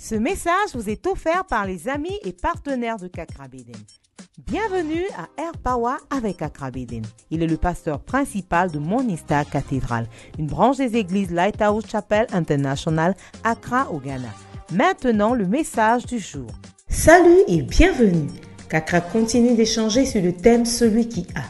Ce message vous est offert par les amis et partenaires de Kakra Beden. Bienvenue à Air Power avec Kakra Beden. Il est le pasteur principal de Morning Star Cathedral, une branche des églises Lighthouse Chapel International, Accra au Ghana. Maintenant, le message du jour. Salut et bienvenue. Kakra continue d'échanger sur le thème « Celui qui a ».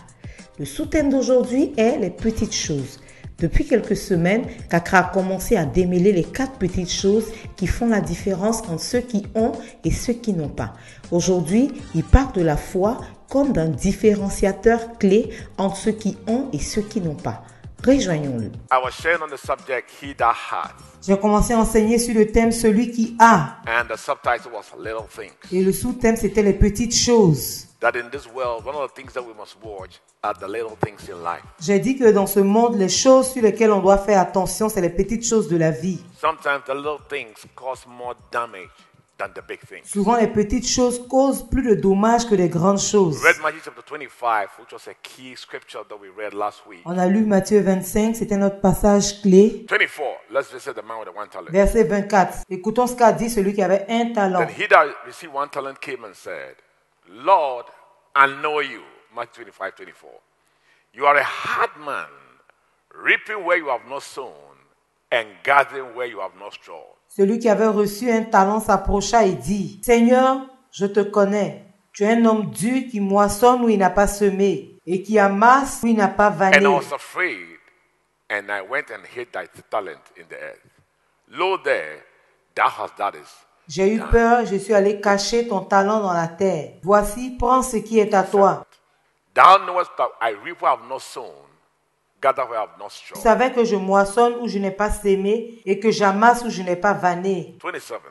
Le sous-thème d'aujourd'hui est « Les petites choses ». Depuis quelques semaines, Kakra a commencé à démêler les 4 petites choses qui font la différence entre ceux qui ont et ceux qui n'ont pas. Aujourd'hui, il parle de la foi comme d'un différenciateur clé entre ceux qui ont et ceux qui n'ont pas. Rejoignons-le. J'ai commencé à enseigner sur le thème « Celui qui a ». And the subtitle was Little Things. Et le sous-thème, c'était « Les petites choses ». That in this world, one of the things that we must watch are the little things in life. J'ai dit que dans ce monde, les choses sur lesquelles on doit faire attention, c'est les petites choses de la vie. Sometimes the little things cause more damage than the big things. Souvent, les petites choses causent plus de dommages que les grandes choses. We read Matthew chapter 25, which was a key scripture that we read last week. On a lu Matthieu 25, c'était notre passage clé. 24, let's visit the man with the one talent. Verset 24. Écoutons ce qu'a dit celui qui avait un talent. Then he that received one talent came and said, Lord, I know you. Matthew 25, 24. You are a hard man, reaping where you have not sown, and gathering where you have not strawed. Celui qui avait reçu un talent s'approcha et dit, Seigneur, je te connais. Tu es un homme dur qui moissonne où il n'a pas semé, et qui amasse où il n'a pas vanné. And I was afraid, and I went and hid thy talent in the earth. Lo there, thou hast that is. J'ai eu peur, je suis allé cacher ton talent dans la terre. Voici, prends ce qui est à toi. Thou knowest that I reap where I have not sown, gather where I have not Tu strawed. savais que je moissonne où je n'ai pas sémé et que j'amasse où je n'ai pas vanné. 27.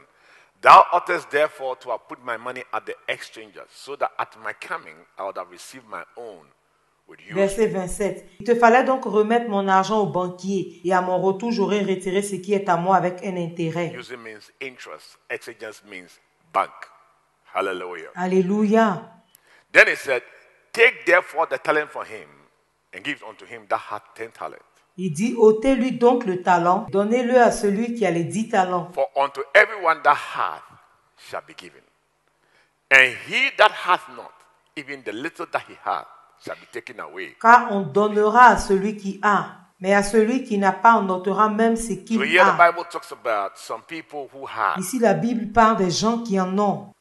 Thou oughtest therefore to have put my money at the exchangers, so that at my coming I would have received my own with you. Verset 27. Il te fallait donc remettre mon argent au banquier et à mon retour j'aurai retiré ce qui est à moi avec un intérêt. Using means interest. Exchangers means bank. Hallelujah. Alléluia. Then he said, take therefore the talent from him and give unto him that hath 10 talents. Il dit, ôtez-lui donc le talent, donnez-le à celui qui a les 10 talents. For unto everyone that hath shall be given. And he that hath not, even the little that he hath, shall be taken away. Car on donnera à celui qui a, mais à celui qui n'a pas, on ôtera même ce qu'il So here the a. Bible talks about some people who have. Ici, la Bible parle des gens qui en ont.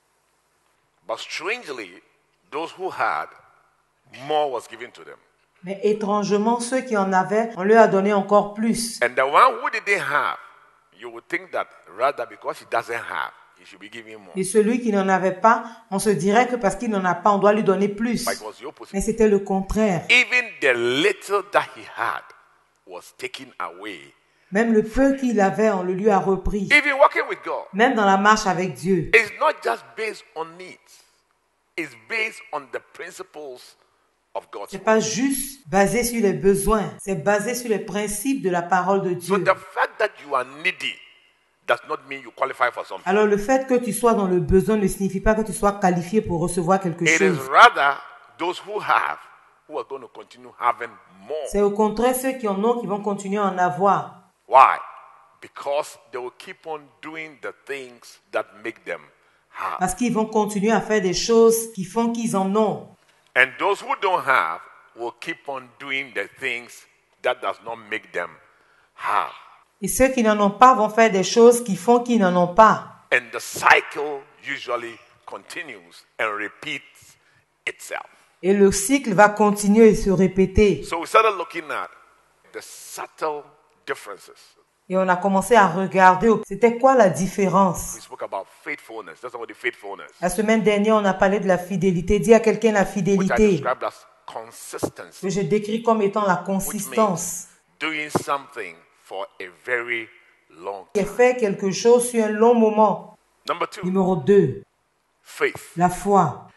But strangely, those who had, more was given to them. Mais étrangement, ceux qui en avaient, on leur a donné encore plus. And the one who didn't have, you would think that rather because he doesn't have, he should be giving more. Et celui qui n'en avait pas, on se dirait que parce qu'il n'en a pas, on doit lui donner plus. But it was the opposite. Mais c'était le contraire. Even the little that he had was taken away. Même le peu qu'il avait, on le lui a repris. Even walking with God, Même dans la marche avec Dieu. it's not just based on needs. It's based on the principles of God's C'est word. pas juste basé sur les besoins. C'est basé sur les principes de la parole de So Dieu. the fact that you are needy does not mean you qualify for something. Alors le fait que tu sois dans le besoin ne signifie pas que tu sois qualifié pour recevoir quelque It is chose. rather those who have who are going to continue having more. C'est au contraire ceux qui en ont qui vont continuer à en avoir. Why? Because they will keep on doing the things that make them have. Parce qu'ils vont continuer à faire des choses qui font qu'ils en ont. And those who don't have will keep on doing the things that does not make them have. Et ceux qui n'en ont pas vont faire des choses qui font qu'ils n'en ont pas. And the cycle usually continues and repeats itself. Et le cycle va continuer et se répéter. So we started looking at the subtle differences. Et on a commencé à regarder, c'était quoi la différence? We spoke about faithfulness. That's about the faithfulness, La semaine dernière, on a parlé de la fidélité. Dis à quelqu'un la which I fidélité, described as consistency, que je décris comme étant la consistance. doing something for a very long Qui time. fait quelque chose sur un long moment. Number 2, Numéro 2, faith. la foi.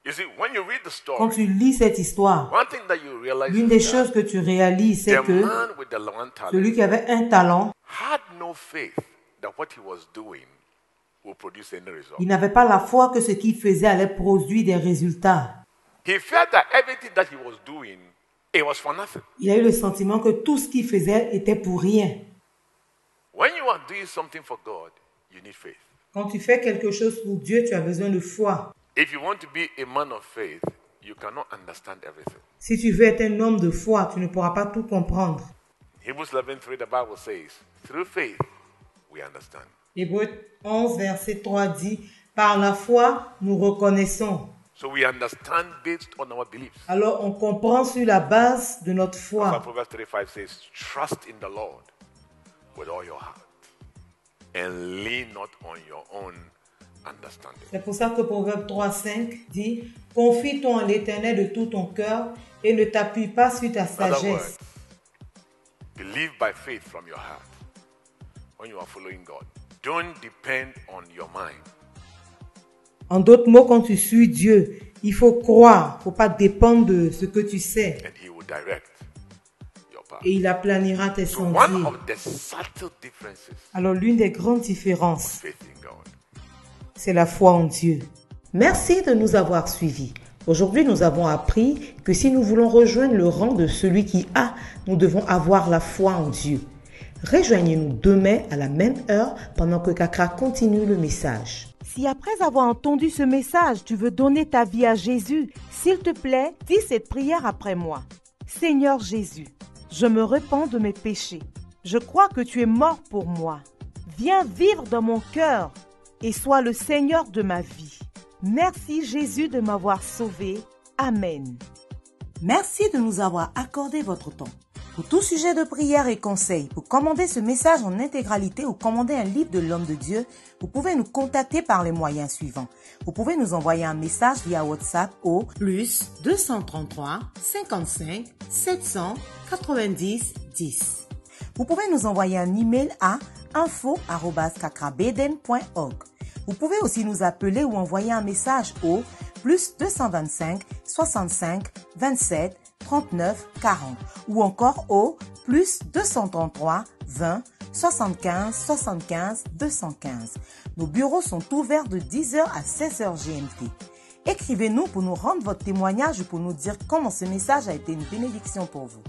You see, when you read the Quand story, tu lis cette histoire, one thing that you realize l'une des is that choses que tu réalises, c'est the que man with the one celui talent qui avait un talent, had no faith that what he was doing will produce any result. il n'avait pas la foi que ce qu'il faisait allait produire des résultats. He felt that everything that he was doing, it was for nothing. Il a eu le sentiment que tout ce qu'il faisait était pour rien. When you are doing something for God, you need faith. Quand tu fais quelque chose pour Dieu, tu as besoin de foi. If you want to be a man of faith, you cannot understand everything. Si tu veux être un homme de foi, tu ne pourras pas tout comprendre. Hebrews 11:3, the Bible says, through faith, we understand. Hébreux 11, verset 3 dit, par la foi, nous reconnaissons. So we understand based on our beliefs. Alors, on comprend sur la base de notre That's foi. why Proverbs 3:5 says, trust in the Lord with all your heart and lean not on your own understanding. C'est pour ça que Proverbe 3, 5 dit, confie-toi en l'Éternel de tout ton cœur et ne t'appuie pas sur ta In other sagesse. words, believe by faith from your heart when you are following God. Don't depend on your mind. En d'autres mots, quand tu suis Dieu, il faut croire, il ne faut pas dépendre de ce que tu sais. And He will direct your path. Et il aplanira tes So one sentiers. of the subtle differences Alors l'une des grandes différences, faith in God. c'est la foi en Dieu. Merci de nous avoir suivis. Aujourd'hui, nous avons appris que si nous voulons rejoindre le rang de celui qui a, nous devons avoir la foi en Dieu. Rejoignez-nous demain à la même heure pendant que Kakra continue le message. Si après avoir entendu ce message, tu veux donner ta vie à Jésus, s'il te plaît, dis cette prière après moi. Seigneur Jésus, je me repens de mes péchés. Je crois que tu es mort pour moi. Viens vivre dans mon cœur et sois le Seigneur de ma vie. Merci Jésus de m'avoir sauvé. Amen. Merci de nous avoir accordé votre temps. Pour tout sujet de prière et conseil, pour commander ce message en intégralité ou commander un livre de l'homme de Dieu, vous pouvez nous contacter par les moyens suivants. Vous pouvez nous envoyer un message via WhatsApp au Plus 233 55 790 10. Vous pouvez nous envoyer un email à info@kakrabeden.org. Vous pouvez aussi nous appeler ou envoyer un message au plus 225 65 27 39 40 ou encore au plus 233 20 75 75 215. Nos bureaux sont ouverts de 10h à 16h GMT. Écrivez-nous pour nous rendre votre témoignage ou pour nous dire comment ce message a été une bénédiction pour vous.